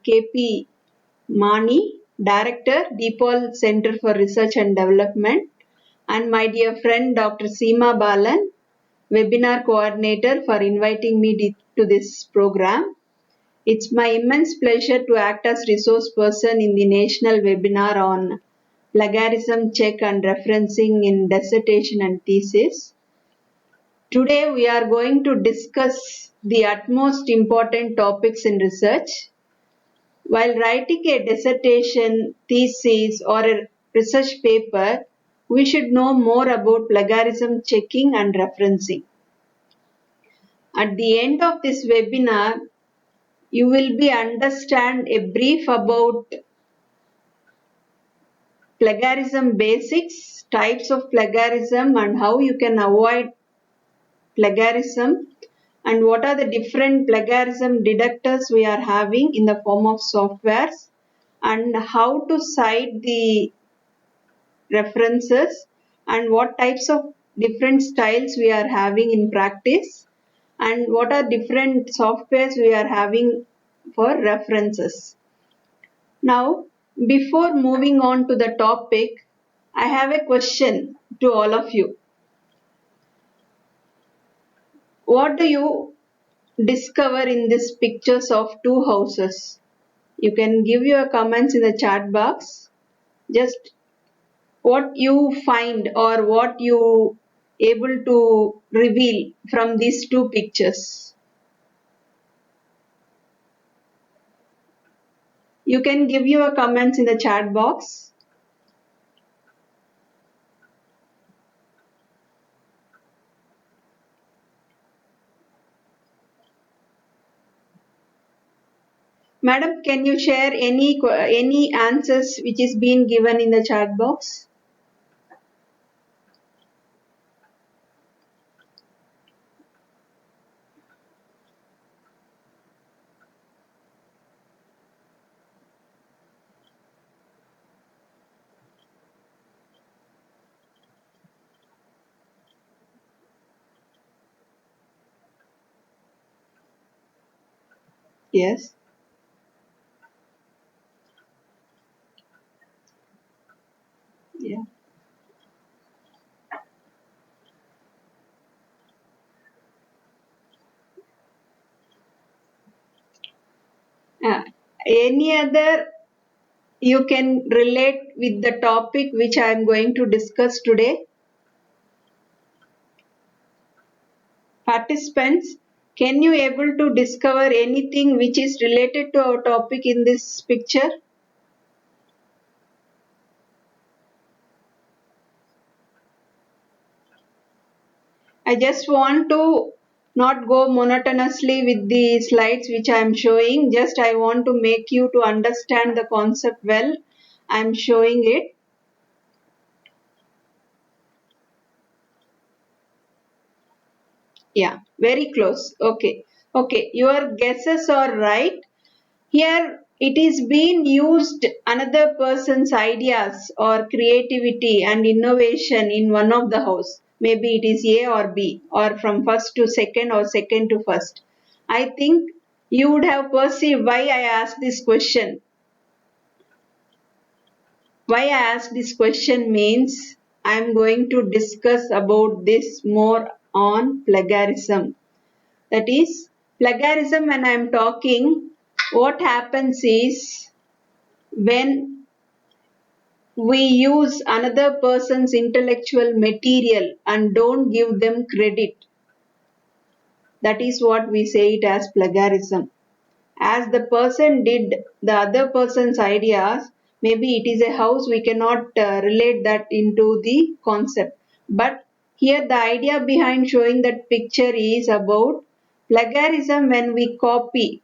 KP Mani, Director, DePaul Center for Research and Development, and my dear friend Dr. Seema Balan, Webinar Coordinator, for inviting me to this program. It's my immense pleasure to act as resource person in the national webinar on plagiarism check and referencing in dissertation and thesis. Today we are going to discuss the utmost important topics in research. While writing a dissertation, thesis, or a research paper, we should know more about plagiarism checking and referencing. At the end of this webinar, you will be understand a brief about plagiarism basics, types of plagiarism, and how you can avoid plagiarism, and what are the different plagiarism detectors we are having in the form of softwares, and how to cite the references, and what types of different styles we are having in practice, and what are different softwares we are having for references. Now, before moving on to the topic, I have a question to all of you. What do you discover in these pictures of two houses? You can give your comments in the chat box. Just what you find or what you able to reveal from these two pictures. You can give your comments in the chat box. Madam, can you share any answers which is being given in the chat box? Yes. Yeah. Any other you can relate with the topic which I am going to discuss today? Participants, can you able to discover anything which is related to our topic in this picture? I just want to not go monotonously with the slides which I am showing. Just I want to make you to understand the concept well. I am showing it. Yeah, very close. Okay. Okay, your guesses are right. Here it is being used another person's ideas or creativity and innovation in one of the house. Maybe it is A or B or from first to second or second to first. I think you would have perceived why I asked this question. Why I asked this question means I am going to discuss about this more on plagiarism. That is, plagiarism when I am talking, what happens is when we use another person's intellectual material and don't give them credit, that is what we say it as plagiarism. As the person did the other person's ideas, maybe it is a house, we cannot relate that into the concept. But here the idea behind showing that picture is about plagiarism when we copy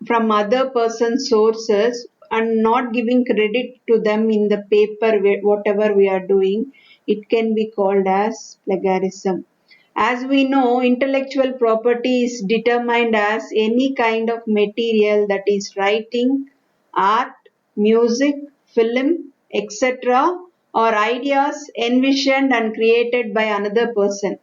from other person's sources and not giving credit to them in the paper, whatever we are doing, it can be called as plagiarism. As we know, intellectual property is determined as any kind of material, that is writing, art, music, film, etc., or ideas envisioned and created by another person.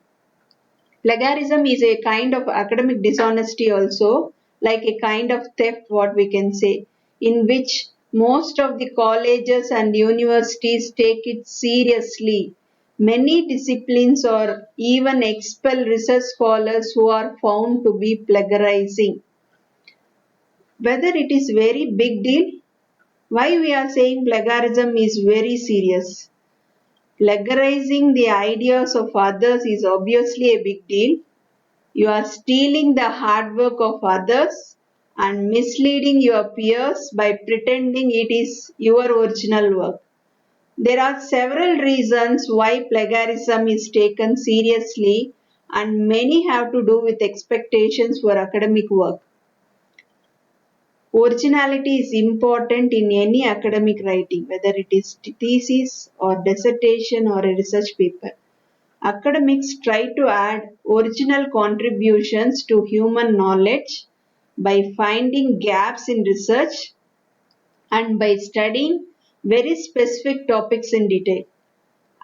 Plagiarism is a kind of academic dishonesty also, like a kind of theft, what we can say. in which most of the colleges and universities take it seriously. Many disciplines or even expel research scholars who are found to be plagiarizing. Whether it is very big deal, why we are saying plagiarism is very serious. Plagiarizing the ideas of others is obviously a big deal. You are stealing the hard work of others and misleading your peers by pretending it is your original work. There are several reasons why plagiarism is taken seriously, and many have to do with expectations for academic work. Originality is important in any academic writing, whether it is thesis or dissertation or a research paper. Academics try to add original contributions to human knowledge by finding gaps in research and by studying very specific topics in detail.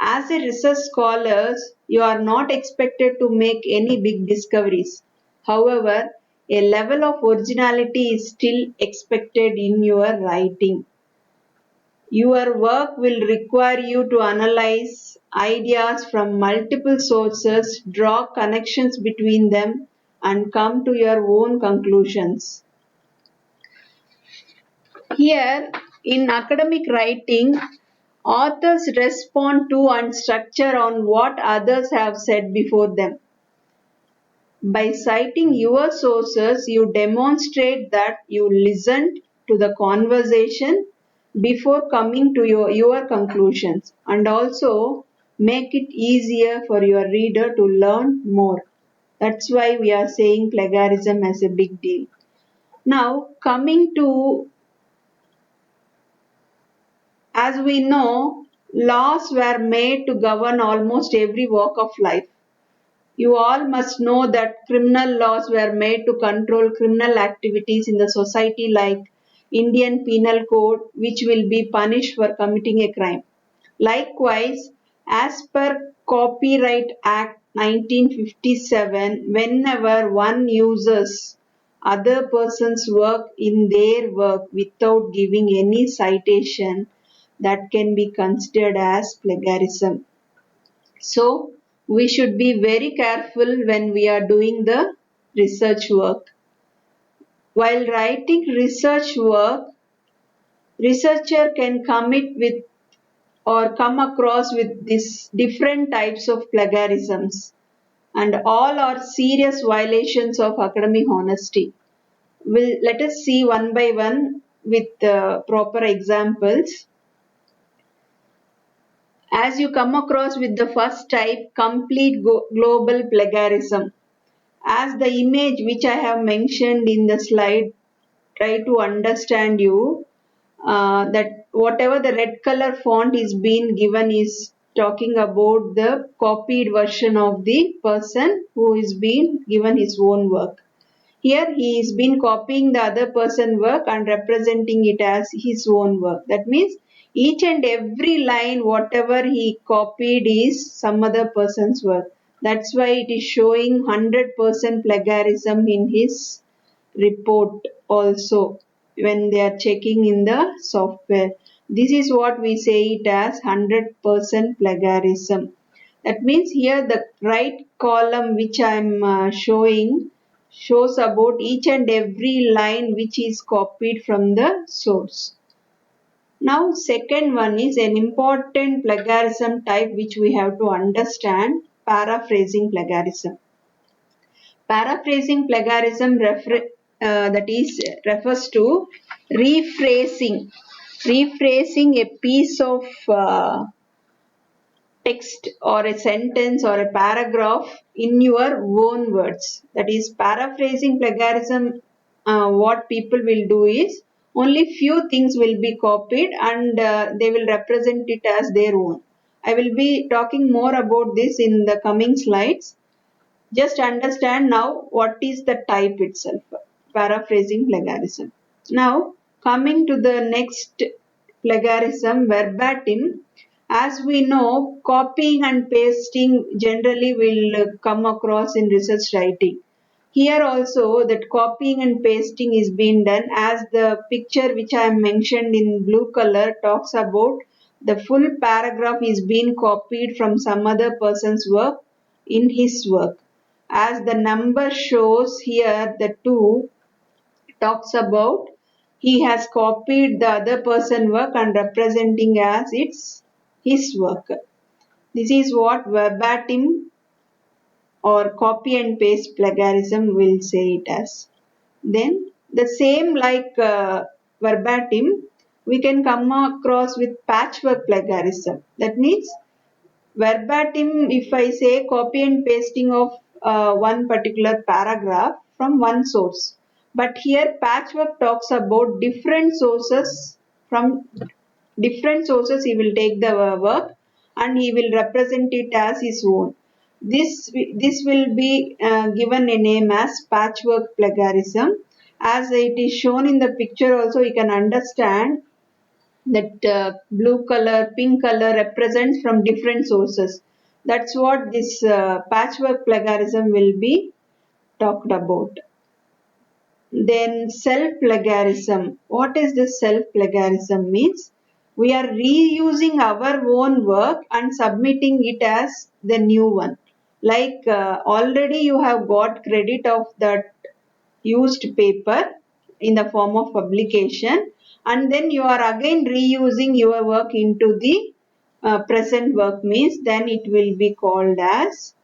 As a research scholar, you are not expected to make any big discoveries. However, a level of originality is still expected in your writing. Your work will require you to analyze ideas from multiple sources, draw connections between them, and come to your own conclusions. Here, in academic writing, authors respond to and structure on what others have said before them. By citing your sources, you demonstrate that you listened to the conversation before coming to your conclusions, and also make it easier for your reader to learn more. That's why we are saying plagiarism as a big deal. Now, coming to, as we know, laws were made to govern almost every walk of life. You all must know that criminal laws were made to control criminal activities in the society, like Indian Penal Code, which will be punished for committing a crime. Likewise, as per Copyright Act 1957, whenever one uses other person's work in their work without giving any citation, that can be considered as plagiarism. So, we should be very careful when we are doing the research work. While writing research work, researcher can commit with or come across with these different types of plagiarisms, and all are serious violations of academic honesty. Let us see one by one with proper examples. As you come across with the first type, complete global plagiarism. As the image which I have mentioned in the slide, try to understand you that whatever the red color font is being given is talking about the copied version of the person who is being given his own work. Here he is been copying the other person's work and representing it as his own work. That means each and every line, whatever he copied is some other person's work. That's why it is showing 100% plagiarism in his report also when they are checking in the software. This is what we say it as 100% plagiarism. That means here the right column which I am showing shows about each and every line which is copied from the source. Now second one is an important plagiarism type which we have to understand, paraphrasing plagiarism. Paraphrasing plagiarism refers to rephrasing a piece of text or a sentence or a paragraph in your own words. That is paraphrasing plagiarism. What people will do is only few things will be copied and they will represent it as their own. I will be talking more about this in the coming slides. Just understand now what is the type itself, paraphrasing plagiarism. Now, coming to the next plagiarism, verbatim. As we know, copying and pasting generally will come across in research writing. Here also that copying and pasting is being done, as the picture which I mentioned in blue color talks about the full paragraph is being copied from some other person's work in his work. As the number shows here, the 2 talks about he has copied the other person's work and representing as it's his work. This is what verbatim or copy and paste plagiarism will say it as. Then the same like verbatim, we can come across with patchwork plagiarism. That means verbatim, if I say copy and pasting of one particular paragraph from one source. But here patchwork talks about different sources. From different sources he will take the work and he will represent it as his own. This will be given a name as patchwork plagiarism. As it is shown in the picture also, you can understand that blue color, pink color represents from different sources. That's what this patchwork plagiarism will be talked about. Then self-plagiarism. What is this self-plagiarism means? We are reusing our own work and submitting it as the new one. Like already you have got credit of that used paper in the form of publication, and then you are again reusing your work into the present work, means then it will be called as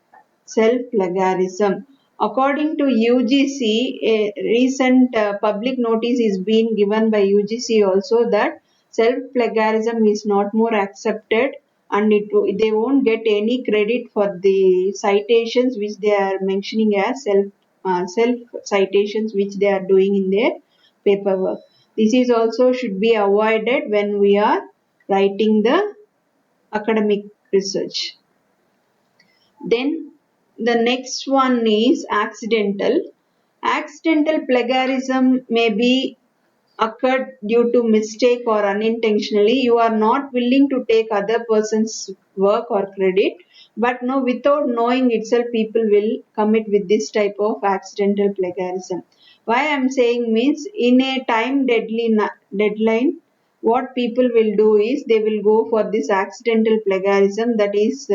self-plagiarism. According to UGC, a recent public notice is being given by UGC also that self-plagiarism is not more accepted, and they won't get any credit for the citations which they are mentioning as self citations which they are doing in their paperwork. This is also should be avoided when we are writing the academic research. Then the next one is accidental. Accidental plagiarism may be occurred due to mistake or unintentionally. You are not willing to take other person's work or credit, but no, without knowing itself, people will commit with this type of accidental plagiarism. Why I am saying means in a time deadline, what people will do is they will go for this accidental plagiarism, that is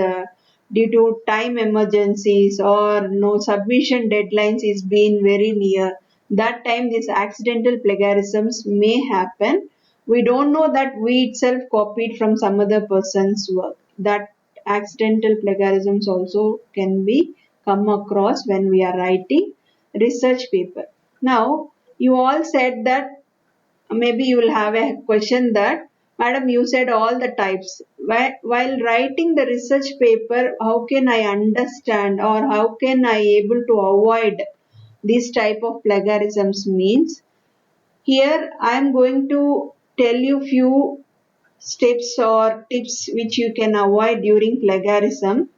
due to time emergencies or no submission deadlines is being very near. That time these accidental plagiarisms may happen. We don't know that we itself copied from some other person's work. That accidental plagiarisms also can be come across when we are writing research paper. Now you all said that maybe you will have a question that, madam, you said all the types. While writing the research paper, how can I understand or how can I able to avoid this type of plagiarisms means? Here I am going to tell you few steps or tips which you can avoid during plagiarism.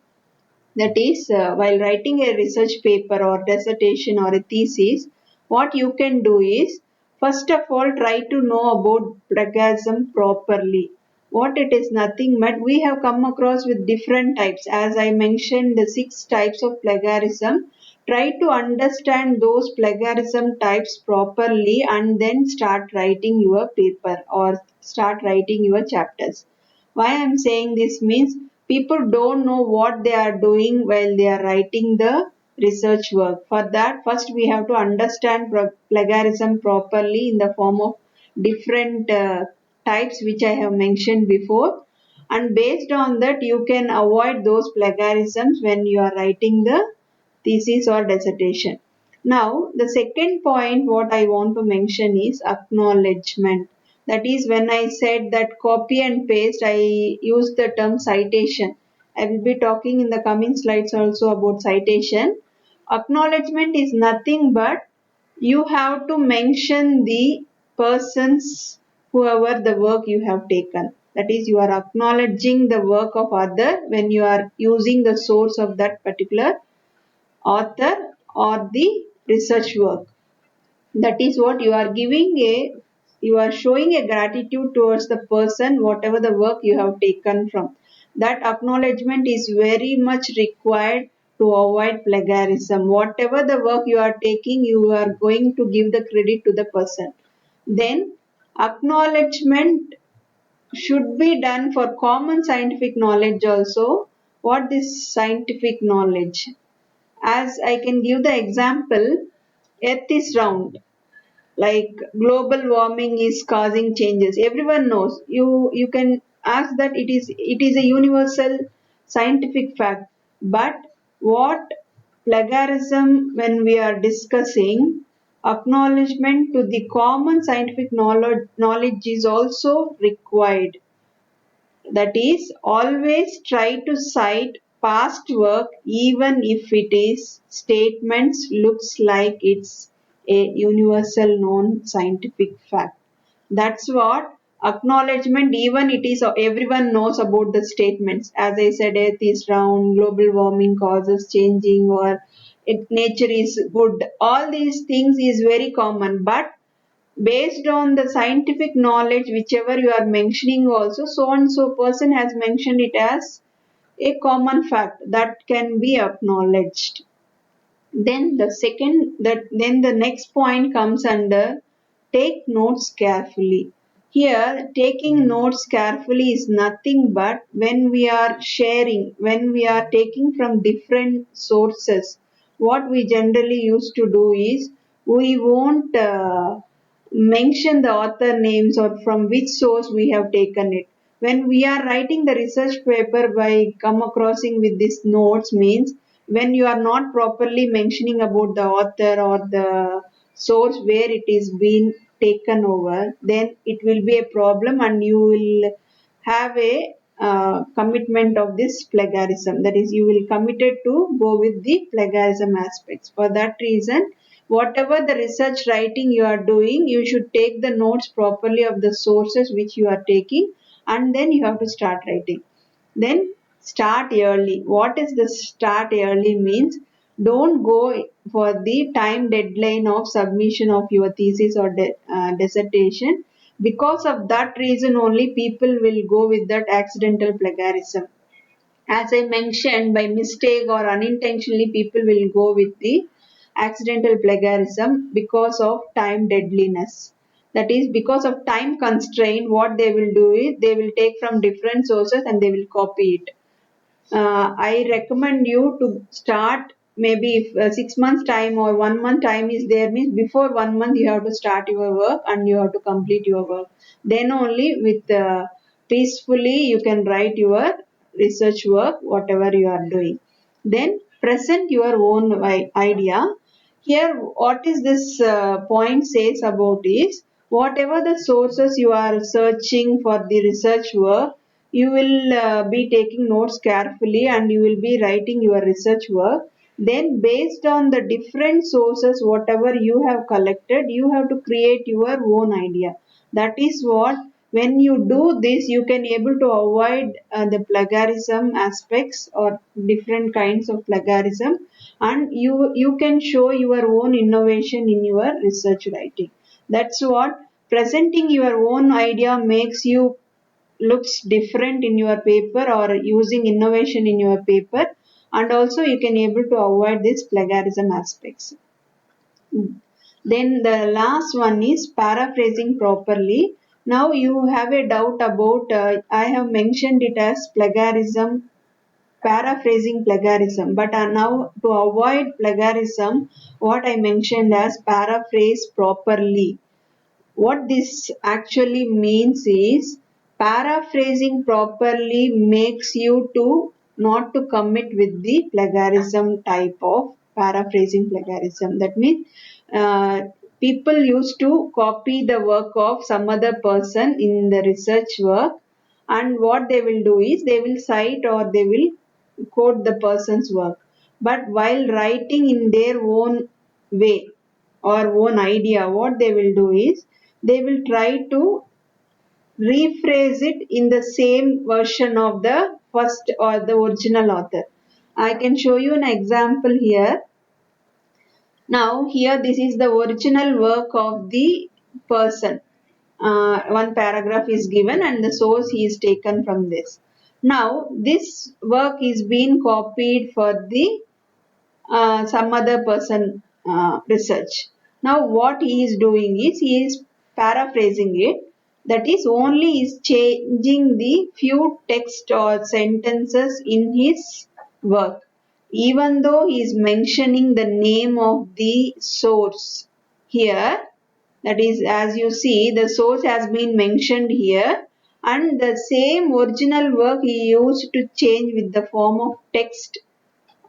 That is, while writing a research paper or dissertation or a thesis, what you can do is, first of all, try to know about plagiarism properly. What it is nothing but we have come across with different types. As I mentioned, the 6 types of plagiarism. Try to understand those plagiarism types properly and then start writing your paper or start writing your chapters. Why I am saying this means people don't know what they are doing while they are writing the research work. For that, first we have to understand plagiarism properly in the form of different types which I have mentioned before. And based on that, you can avoid those plagiarisms when you are writing the thesis or dissertation. Now, the second point what I want to mention is acknowledgement. That is, when I said that copy and paste, I used the term citation. I will be talking in the coming slides also about citation. Acknowledgement is nothing but you have to mention the persons, whoever the work you have taken. That is, you are acknowledging the work of other when you are using the source of that particular author or the research work. That is what you are showing a gratitude towards the person, whatever the work you have taken from. That acknowledgement is very much required to avoid plagiarism. Whatever the work you are taking, you are going to give the credit to the person. Then acknowledgement should be done for common scientific knowledge also. What is scientific knowledge? As I can give the example, earth is round, like global warming is causing changes, everyone knows. You can ask that it is a universal scientific fact. But what plagiarism, when we are discussing, acknowledgement to the common scientific knowledge is also required. That is, always try to cite past work even if it is statements looks like it's a universal known scientific fact. That's what acknowledgement, even it is everyone knows about the statements. As I said, earth is round, global warming causes changing, or nature is good. All these things is very common, but based on the scientific knowledge whichever you are mentioning also, so and so person has mentioned it as a common fact that can be acknowledged. Then the next point comes under take notes carefully. Here, taking notes carefully is nothing but when we are sharing, when we are taking from different sources, what we generally used to do is we won't mention the author names or from which source we have taken it. When we are writing the research paper by come acrossing with these notes means when you are not properly mentioning about the author or the source where it is being taken over, then it will be a problem and you will have a commitment of this plagiarism. That is, you will committed to go with the plagiarism aspects. For that reason, whatever the research writing you are doing, you should take the notes properly of the sources which you are taking, and then you have to start writing. Then start early. What is the start early means? Don't go for the time deadline of submission of your thesis or dissertation. Because of that reason only people will go with that accidental plagiarism. As I mentioned, by mistake or unintentionally, people will go with the accidental plagiarism because of time deadliness. That is, because of time constraint, what they will do is they will take from different sources and they will copy it. I recommend you to start maybe if 6 months time or 1 month time is there means before 1 month you have to start your work and you have to complete your work. Then only with peacefully you can write your research work whatever you are doing. Then present your own idea. Here what is this point says about is whatever the sources you are searching for the research work, you will be taking notes carefully and you will be writing your research work. Then based on the different sources whatever you have collected, you have to create your own idea. That is what, when you do this you can able to avoid the plagiarism aspects or different kinds of plagiarism, and you can show your own innovation in your research writing. That's what presenting your own idea makes you looks different in your paper or using innovation in your paper, and also you can able to avoid this plagiarism aspects. Then the last one is paraphrasing properly. Now you have a doubt about I have mentioned it as plagiarism, paraphrasing plagiarism, but now to avoid plagiarism what I mentioned as paraphrase properly. What this actually means is paraphrasing properly makes you to not to commit with the plagiarism type of paraphrasing plagiarism. That means people used to copy the work of some other person in the research work, and what they will do is they will cite or they will quote the person's work, but while writing in their own way or own idea, what they will do is they will try to rephrase it in the same version of the first or the original author. I can show you an example here. Now here this is the original work of the person. One paragraph is given and the source is taken from this. Now this work is being copied for the some other person research. Now what he is doing is he is paraphrasing it. That is only is changing the few text or sentences in his work. Even though he is mentioning the name of the source here, that is, as you see, the source has been mentioned here, and the same original work he used to change with the form of text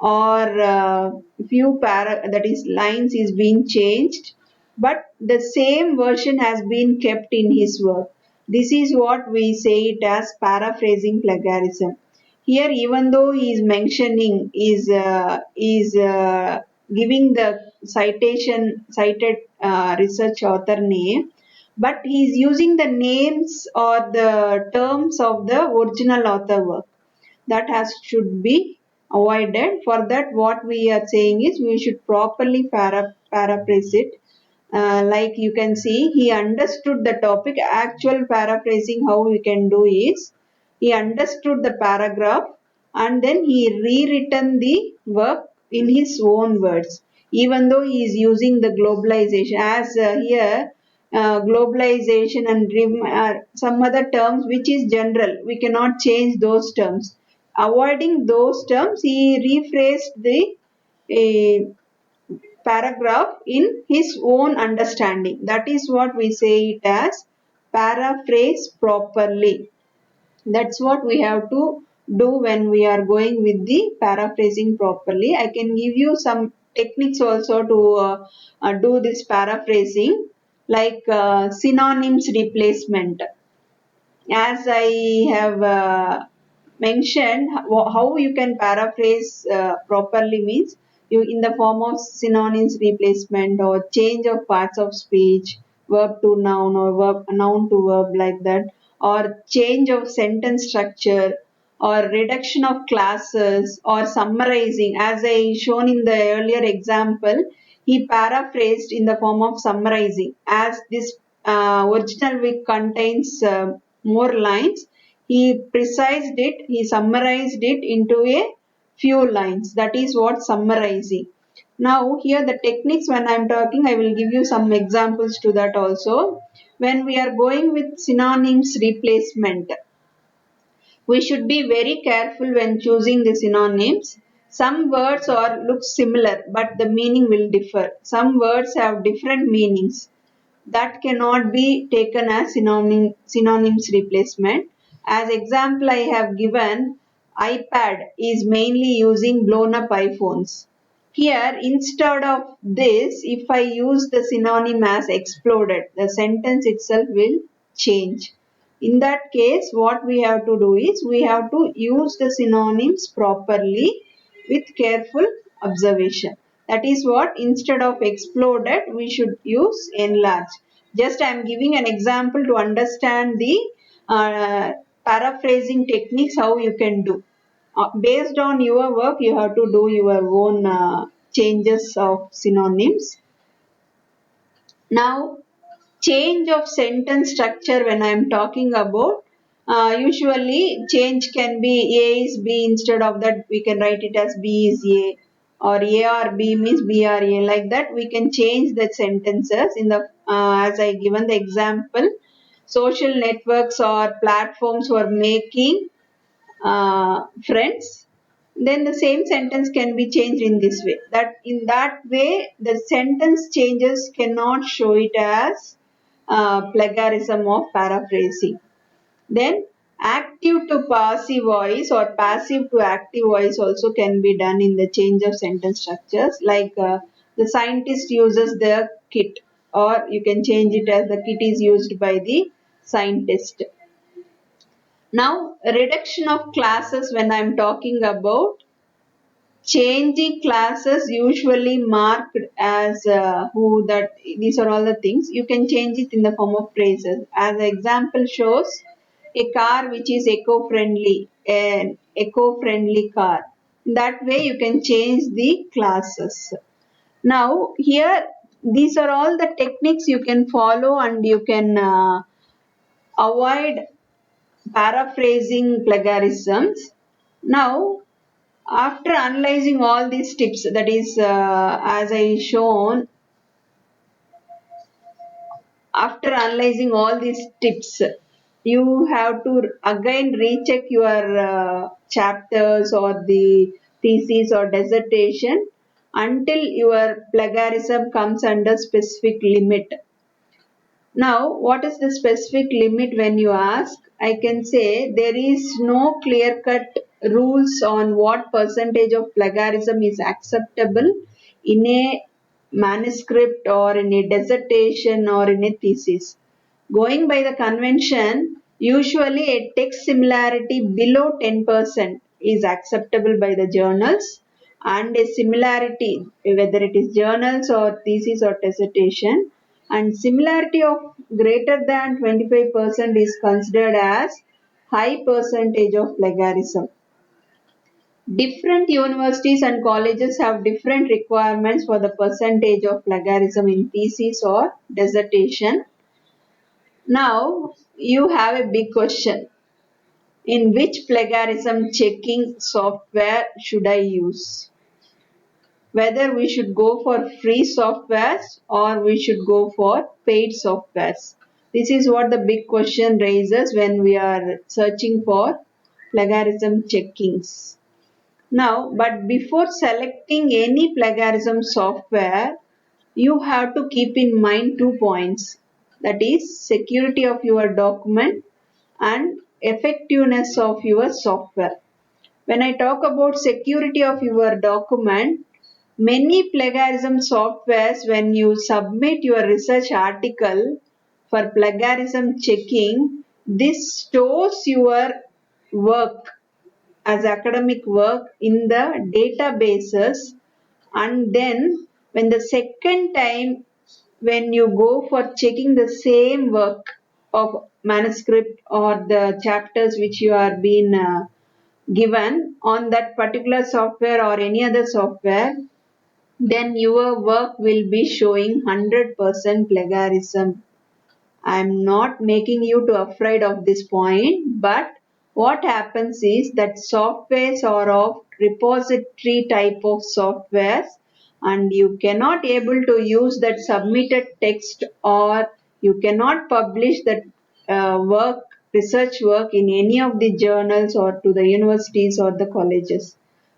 or few that is lines is being changed, but the same version has been kept in his work. This is what we say it as paraphrasing plagiarism. Here, even though he is mentioning is giving the cited research author name, but he is using the names or the terms of the original author work. That has should be avoided. For that, what we are saying is we should properly paraphrase it. Like you can see, he understood the topic. Actual paraphrasing, how we can do is he understood the paragraph and then he rewritten the work in his own words. Even though he is using the globalization, as here globalization and some other terms which is general, we cannot change those terms. Avoiding those terms, he rephrased the uh, paragraph in his own understanding. That is what we say it as paraphrase properly. That's what we have to do when we are going with the paraphrasing properly. I can give you some techniques also to do this paraphrasing, like synonyms replacement. As I have mentioned, how you can paraphrase properly means you in the form of synonyms replacement or change of parts of speech, verb to noun or noun to verb, like that, or change of sentence structure or reduction of classes or summarizing. As I shown in the earlier example, he paraphrased in the form of summarizing. As this original week contains more lines, he precised it, he summarized it into a few lines. That is what summarizing. Now here the techniques, when I am talking, I will give you some examples to that also. When we are going with synonyms replacement, we should be very careful when choosing the synonyms. Some words are look similar but the meaning will differ. Some words have different meanings. That cannot be taken as synonyms replacement. As example I have given, iPad is mainly using blown up iPhones. Here, instead of this, if I use the synonym as exploded, the sentence itself will change. In that case, what we have to do is we have to use the synonyms properly with careful observation. That is what, instead of exploded, we should use enlarged. Just I am giving an example to understand the uh, paraphrasing techniques, how you can do. Based on your work, you have to do your own changes of synonyms. Now, change of sentence structure, when I am talking about, usually change can be A is B, instead of that we can write it as B is A, or A or B means B or A, like that we can change the sentences in the as I given the example. Social networks or platforms were making friends, then the same sentence can be changed in this way. That in that way the sentence changes cannot show it as plagiarism of paraphrasing. Then active to passive voice or passive to active voice also can be done in the change of sentence structures, like the scientist uses the kit, or you can change it as the kit is used by the scientist. Now, reduction of classes, when I am talking about, changing classes usually marked as who, that these are all the things. You can change it in the form of phrases. As the example shows, a car which is eco-friendly, an eco-friendly car. That way you can change the classes. Now, here these are all the techniques you can follow and you can avoid paraphrasing plagiarisms. Now, After analyzing all these tips, that is, as I shown, after analyzing all these tips, you have to again recheck your chapters or the thesis or dissertation until your plagiarism comes under specific limit. Now, what is the specific limit when you ask? I can say there is no clear-cut rules on what percentage of plagiarism is acceptable in a manuscript or in a dissertation or in a thesis. Going by the convention, usually a text similarity below 10% is acceptable by the journals, and a similarity, whether it is journals or thesis or dissertation, and similarity of greater than 25% is considered as high percentage of plagiarism. Different universities and colleges have different requirements for the percentage of plagiarism in thesis or dissertation. Now you have a big question. In which plagiarism checking software should I use? Whether we should go for free softwares or we should go for paid softwares. This is what the big question raises when we are searching for plagiarism checkings. Now, but before selecting any plagiarism software, you have to keep in mind 2 points. That is security of your document and effectiveness of your software. When I talk about security of your document, many plagiarism softwares, when you submit your research article for plagiarism checking, this stores your work as academic work in the databases, and then when the second time when you go for checking the same work of manuscript or the chapters which you are being given on that particular software or any other software, then your work will be showing 100% plagiarism. I am not making you to afraid of this point, but what happens is that softwares are of repository type of softwares, and you cannot able to use that submitted text, or you cannot publish that work, research work in any of the journals or to the universities or the colleges.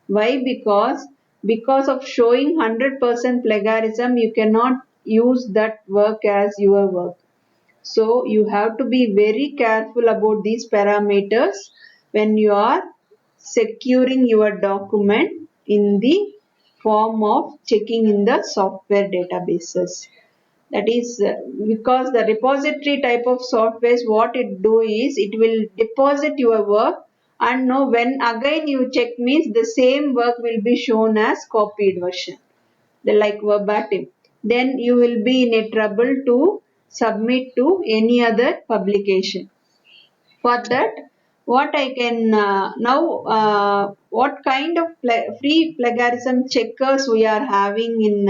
Why? Because of showing 100% plagiarism, you cannot use that work as your work. So you have to be very careful about these parameters when you are securing your document in the form of checking in the software databases. That is because the repository type of software, what it do is it will deposit your work, and know when again you check means the same work will be shown as copied version, the like verbatim. Then you will be in a trouble to submit to any other publication. For that, what I can what kind of free plagiarism checkers we are having in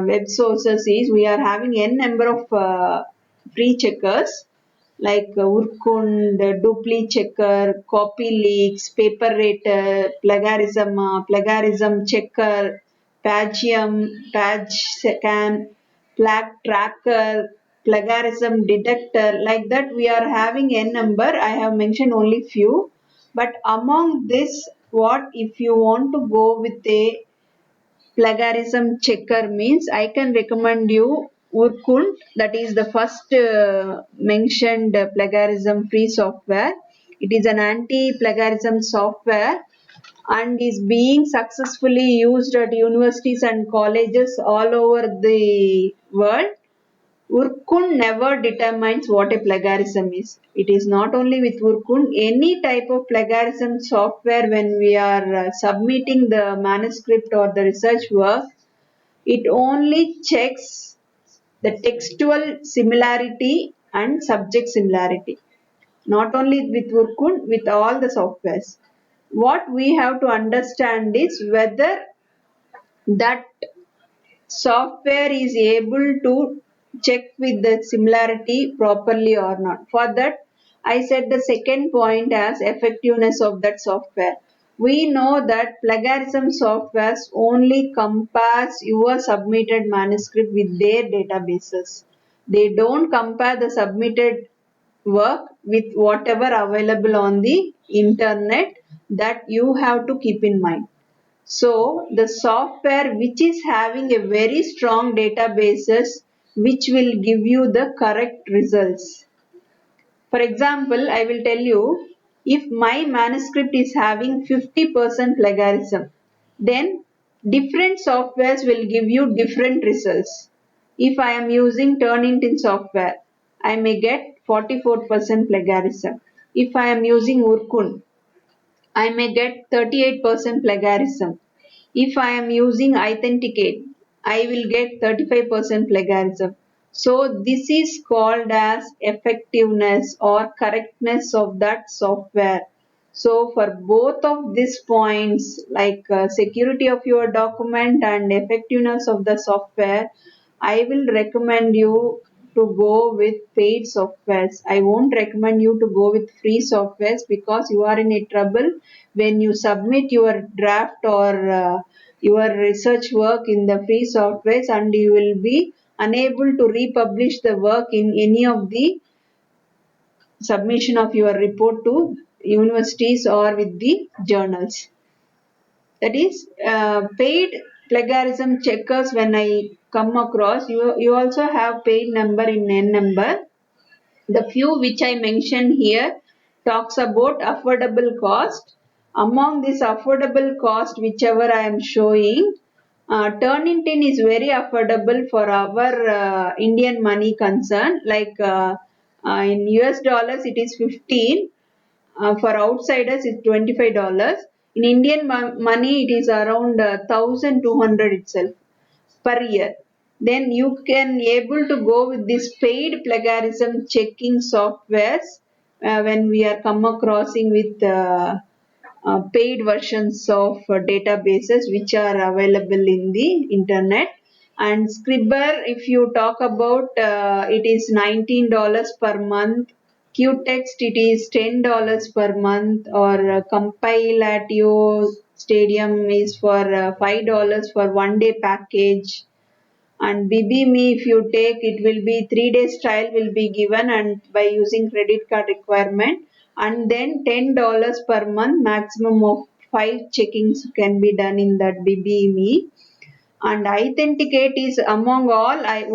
web sources is we are having n number of free checkers like Urkund, Dupli Checker, CopyLeaks, PaperRater, Plagiarism Checker, Pagium, PagScan, Flag Tracker, Plagiarism Detector. Like that, we are having n number. I have mentioned only few, but among this, what if you want to go with a plagiarism checker means I can recommend you Urkund, that is the first mentioned plagiarism free software. It is an anti-plagiarism software and is being successfully used at universities and colleges all over the world. Urkund never determines what a plagiarism is. It is not only with Urkund, any type of plagiarism software when we are submitting the manuscript or the research work, it only checks the textual similarity and subject similarity. Not only with Urkund, with all the softwares. What we have to understand is whether that software is able to check with the similarity properly or not. For that, I said the second point as effectiveness of that software. We know that plagiarism softwares only compares your submitted manuscript with their databases. They don't compare the submitted work with whatever available on the internet. That you have to keep in mind. So the software which is having a very strong databases which will give you the correct results. For example, I will tell you, if my manuscript is having 50% plagiarism, then different softwares will give you different results. If I am using Turnitin software, I may get 44% plagiarism. If I am using Urkund, I may get 38% plagiarism. If I am using Authenticate, I will get 35% plagiarism. So this is called as effectiveness or correctness of that software. So for both of these points, like security of your document and effectiveness of the software, I will recommend you to go with paid softwares. I won't recommend you to go with free softwares because you are in a trouble when you submit your draft or your research work in the free softwares, and you will be unable to republish the work in any of the submission of your report to universities or with the journals. That is paid plagiarism checkers. When I come across, you also have paid number in N number. The few which I mentioned here talks about affordable cost. Among this affordable cost, whichever I am showing, Turnitin is very affordable for our Indian money concern. Like in US dollars, it is 15. For outsiders, it's $25. In Indian money, it is around 1,200 itself per year. Then you can able to go with this paid plagiarism checking softwares when we are come acrossing with paid versions of databases which are available in the internet. And Scribber, if you talk about, it is $19 per month. Qtext, it is $10 per month, or Compilatio Stadium is for $5 for 1 day package. And BBMe, if you take, it will be 3 days trial will be given and by using credit card requirement, and then $10 per month, maximum of 5 checkings can be done in that BBMe. And Authenticate is among all, I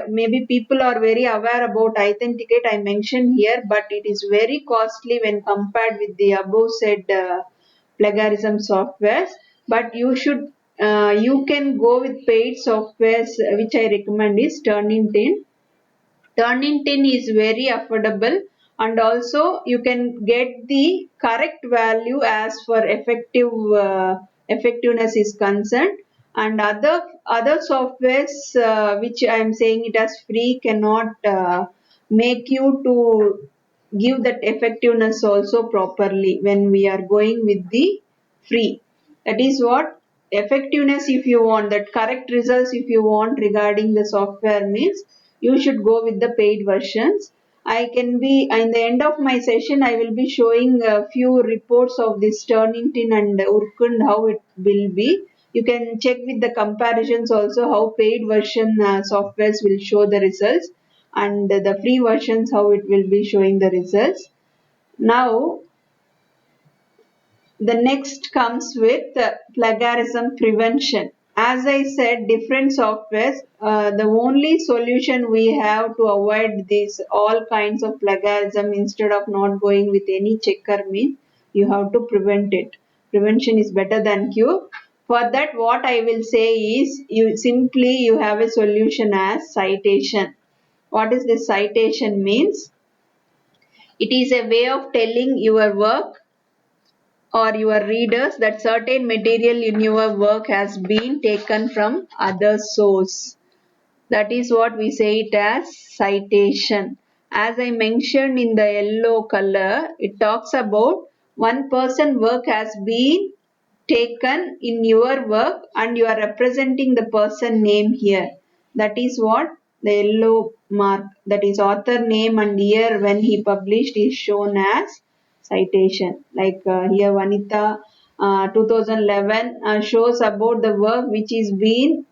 maybe people are very aware about Authenticate, I mentioned here, but it is very costly when compared with the above said plagiarism softwares. But you can go with paid softwares, which I recommend is Turnitin. Turnitin is very affordable, and also you can get the correct value as for effectiveness is concerned. And other softwares which I am saying it as free cannot make you to give that effectiveness also properly when we are going with the free. That is what effectiveness, if you want that correct results, if you want regarding the software means, you should go with the paid versions. I can be in the end of my session, I will be showing a few reports of this Turnitin and Urkund, how it will be. You can check with the comparisons also how paid version softwares will show the results, and the free versions how it will be showing the results. Now the next comes with plagiarism prevention. As I said, different softwares, the only solution we have to avoid these all kinds of plagiarism instead of not going with any checker means you have to prevent it. Prevention is better than cure. For that, what I will say is you have a solution as citation. What is this citation means? It is a way of telling your work or your readers that certain material in your work has been taken from other source. That is what we say it as citation. As I mentioned in the yellow color, it talks about one person work has been taken in your work and you are representing the person name here. That is what the yellow mark, that is author name and year when he published, is shown as citation. Like here Vanitha 2011 shows about the work which is being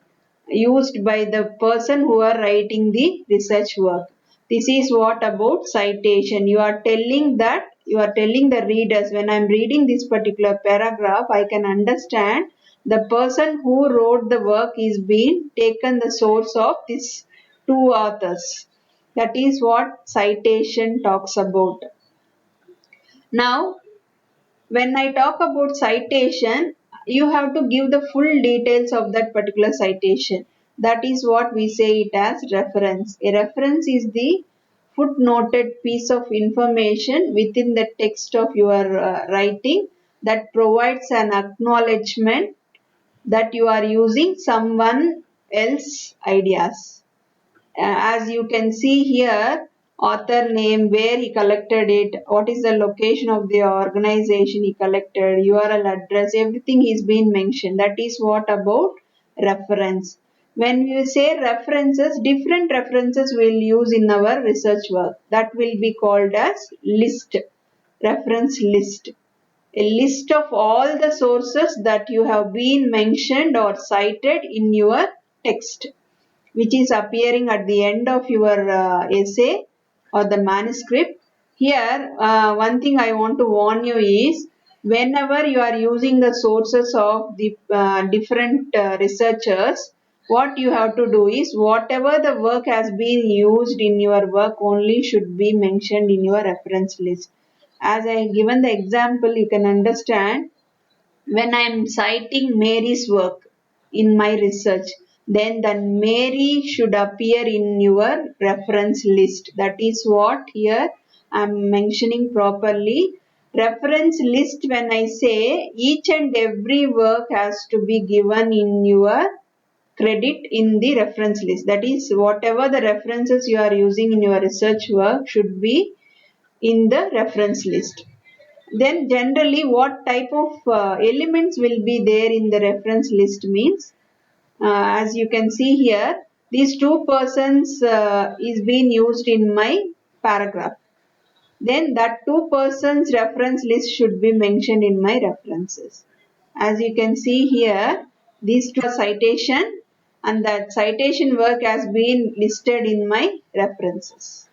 used by the person who are writing the research work. This is what about citation. You are telling the readers, when I am reading this particular paragraph, I can understand the person who wrote the work is being taken the source of these two authors. That is what citation talks about. Now, when I talk about citation, you have to give the full details of that particular citation. That is what we say it as reference. A reference is the footnoted piece of information within the text of your writing that provides an acknowledgement that you are using someone else's ideas. As you can see here, author name, where he collected it, what is the location of the organization he collected, URL address, everything is being mentioned. That is what about reference. When you say references, different references we'll use in our research work. That will be called as list, reference list. A list of all the sources that you have been mentioned or cited in your text, which is appearing at the end of your essay or the manuscript. Here, one thing I want to warn you is, whenever you are using the sources of the different researchers, what you have to do is, whatever the work has been used in your work only should be mentioned in your reference list. As I given the example, you can understand, when I am citing Mary's work in my research, then the Mary should appear in your reference list. That is what here I am mentioning properly. Reference list, when I say, each and every work has to be given in your credit in the reference list. That is, whatever the references you are using in your research work should be in the reference list. Then generally what type of elements will be there in the reference list means, as you can see here, these two persons is being used in my paragraph. Then that two persons reference list should be mentioned in my references. As you can see here, these two are citation, and that citation work has been listed in my references.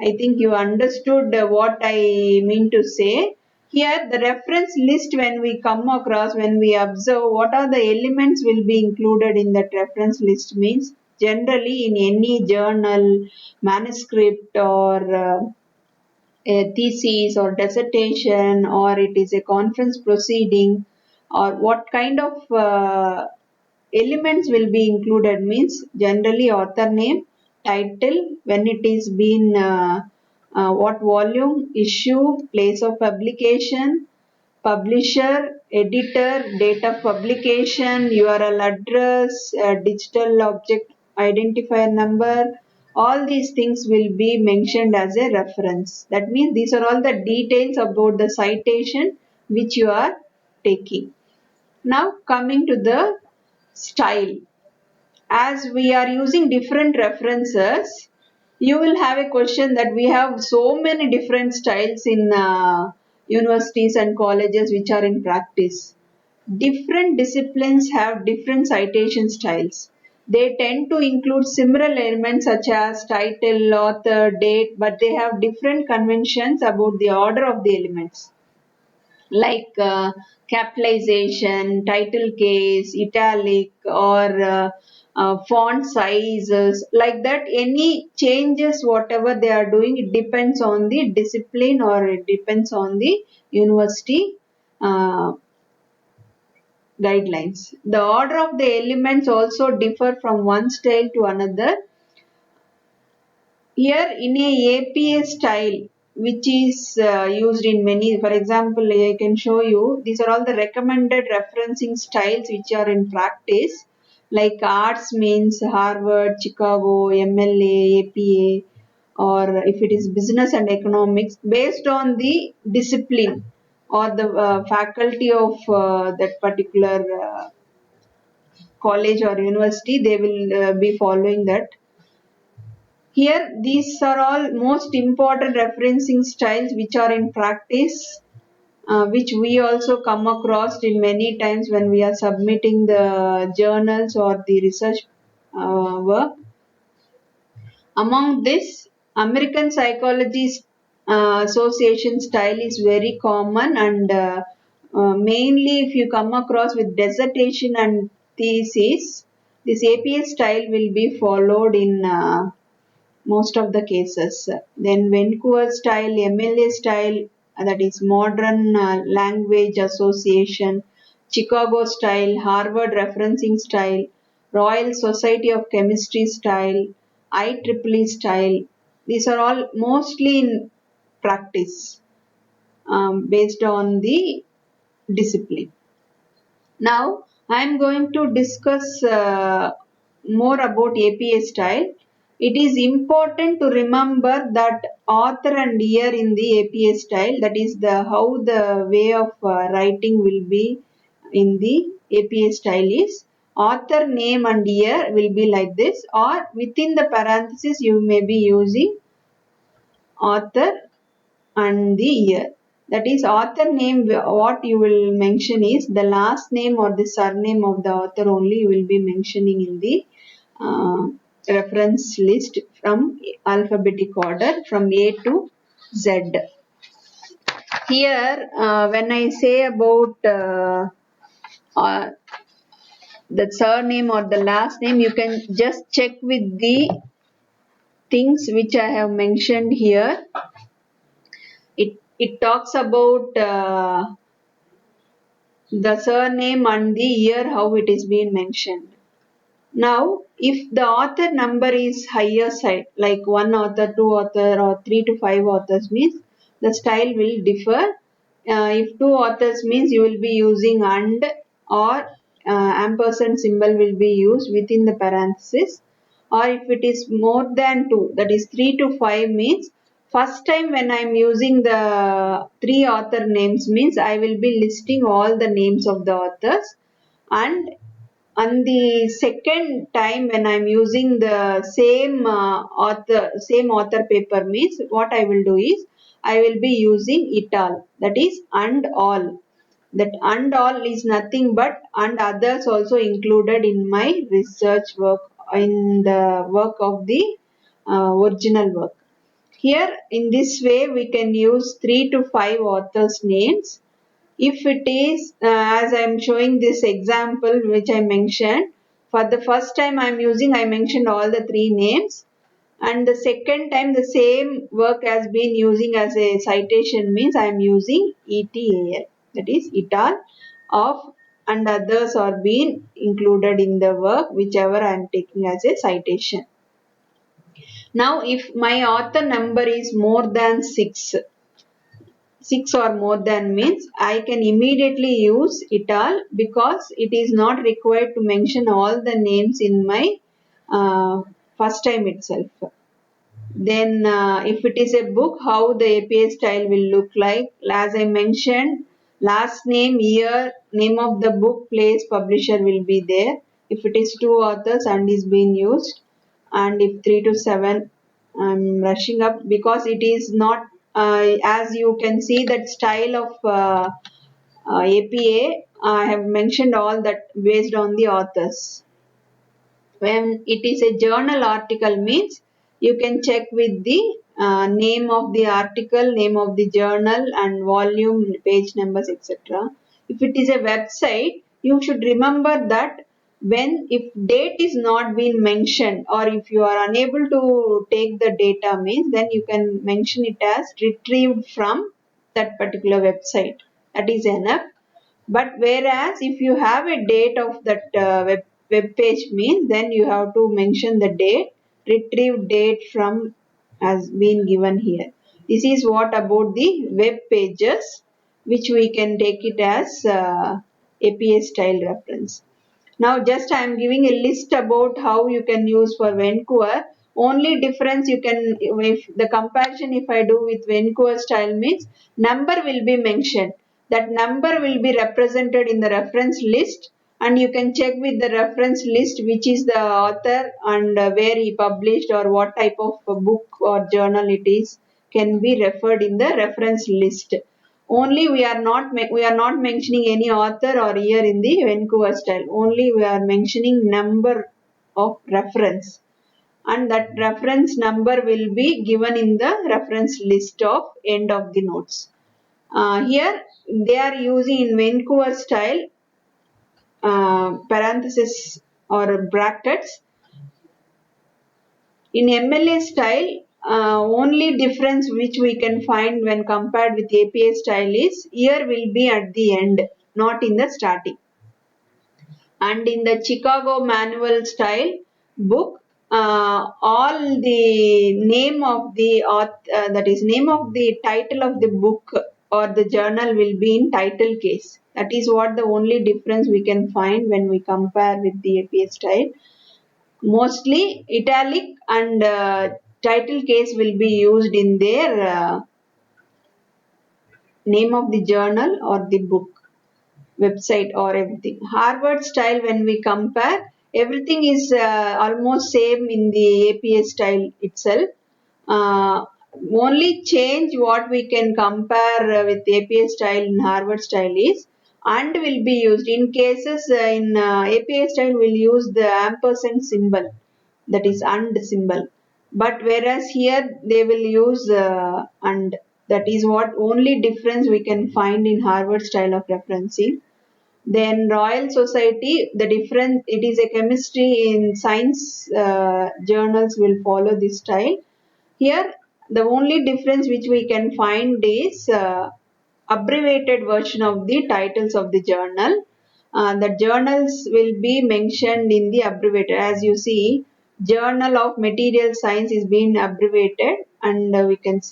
I think you understood what I mean to say. Here, the reference list, when we come across, when we observe what are the elements will be included in that reference list means, generally in any journal, manuscript, or a thesis or dissertation, or it is a conference proceeding, or what kind of elements will be included means, generally author name, title, when it is been what volume, issue, place of publication, publisher, editor, date of publication, URL address, digital object identifier number. All these things will be mentioned as a reference. That means these are all the details about the citation which you are taking. Now coming to the style. As we are using different references, you will have a question that we have so many different styles in universities and colleges which are in practice. Different disciplines have different citation styles. They tend to include similar elements such as title, author, date, but they have different conventions about the order of the elements, like capitalization, title case, italic, or font sizes, like that. Any changes, whatever they are doing, it depends on the discipline or it depends on the university uh, guidelines. The order of the elements also differ from one style to another. Here in a APA style, which is used in many, for example, I can show you, these are all the recommended referencing styles which are in practice, like arts means Harvard, Chicago, MLA, APA, or if it is business and economics, based on the discipline or the faculty of that particular college or university, they will be following that. Here, these are all most important referencing styles which are in practice. which we also come across in many times when we are submitting the journals or the research work. Among this, American Psychology Association style is very common, and mainly if you come across with dissertation and thesis, this APA style will be followed in most of the cases. Then Vancouver style, MLA style, that is Modern Language Association, Chicago style, Harvard referencing style, Royal Society of Chemistry style, IEEE style. These are all mostly in practice based on the discipline. Now, I am going to discuss more about APA style. It is important to remember that author and year in the APA style, that is the how the way of writing will be in the APA style is author name and year will be like this, or within the parenthesis you may be using author and the year. That is author name, what you will mention is the last name or the surname of the author only you will be mentioning in the uh, reference list from alphabetic order from A to Z. Here when I say about the surname or the last name, you can just check with the things which I have mentioned here. It talks about the surname and the year how it is being mentioned. Now, if the author number is higher side, like one author, two author, or 3 to 5 authors means the style will differ. If two authors means you will be using and or ampersand symbol will be used within the parenthesis. Or if it is more than two, that is 3 to 5 means first time when I am using the three author names means I will be listing all the names of the authors, and on the second time when I'm using the same author paper means what I will do is I will be using it all, that is and all. That and all is nothing but and others also included in my research work, in the work of the original work. Here in this way we can use 3 to 5 authors names. If it is as I am showing this example which I mentioned, for the first time I am using, I mentioned all the three names, and the second time the same work has been using as a citation means I am using ETAL, that is etal of and others are being included in the work whichever I am taking as a citation. Now if my author number is more than 6 or more than means I can immediately use it all, because it is not required to mention all the names in my first time itself. Then if it is a book, how the APA style will look like, as I mentioned, last name, year, name of the book, place, publisher will be there. If it is two authors and is being used, and if 3 to 7, I'm rushing up because it is not as you can see that style of APA. I have mentioned all that based on the authors. When it is a journal article means you can check with the name of the article, name of the journal, and volume, page numbers, etc. If it is a website, you should remember that when if date is not being mentioned, or if you are unable to take the data means, then you can mention it as retrieved from that particular website. That is enough. But whereas if you have a date of that web page means, then you have to mention the date, retrieve date from has been given here. This is what about the web pages, which we can take it as APA style reference. Now just I am giving a list about how you can use for Vancouver. Only difference you can, if the comparison if I do with Vancouver style means number will be mentioned. That number will be represented in the reference list, and you can check with the reference list which is the author and where he published or what type of book or journal it is can be referred in the reference list. Only we are not mentioning any author or year in the Vancouver style. Only we are mentioning number of reference, and that reference number will be given in the reference list of end of the notes. Here they are using in Vancouver style parenthesis or brackets. In MLA style, only difference which we can find when compared with APA style is year will be at the end, not in the starting. And in the Chicago manual style book, all the name of the that is name of the title of the book or the journal will be in title case. That is what the only difference we can find when we compare with the APA style. Mostly italic and title case will be used in their name of the journal or the book, website or everything. Harvard style, when we compare, everything is almost same in the APA style itself. Uh, Only change what we can compare with APA style and Harvard style is and will be used. In cases in APA style will use the ampersand symbol, that is and symbol, but whereas here they will use and. That is what only difference we can find in Harvard style of referencing. Then Royal Society, the difference, it is a chemistry in science journals will follow this style. Here, the only difference which we can find is abbreviated version of the titles of the journal. The journals will be mentioned in the abbreviated. As you see, Journal of Material Science is being abbreviated, and we can see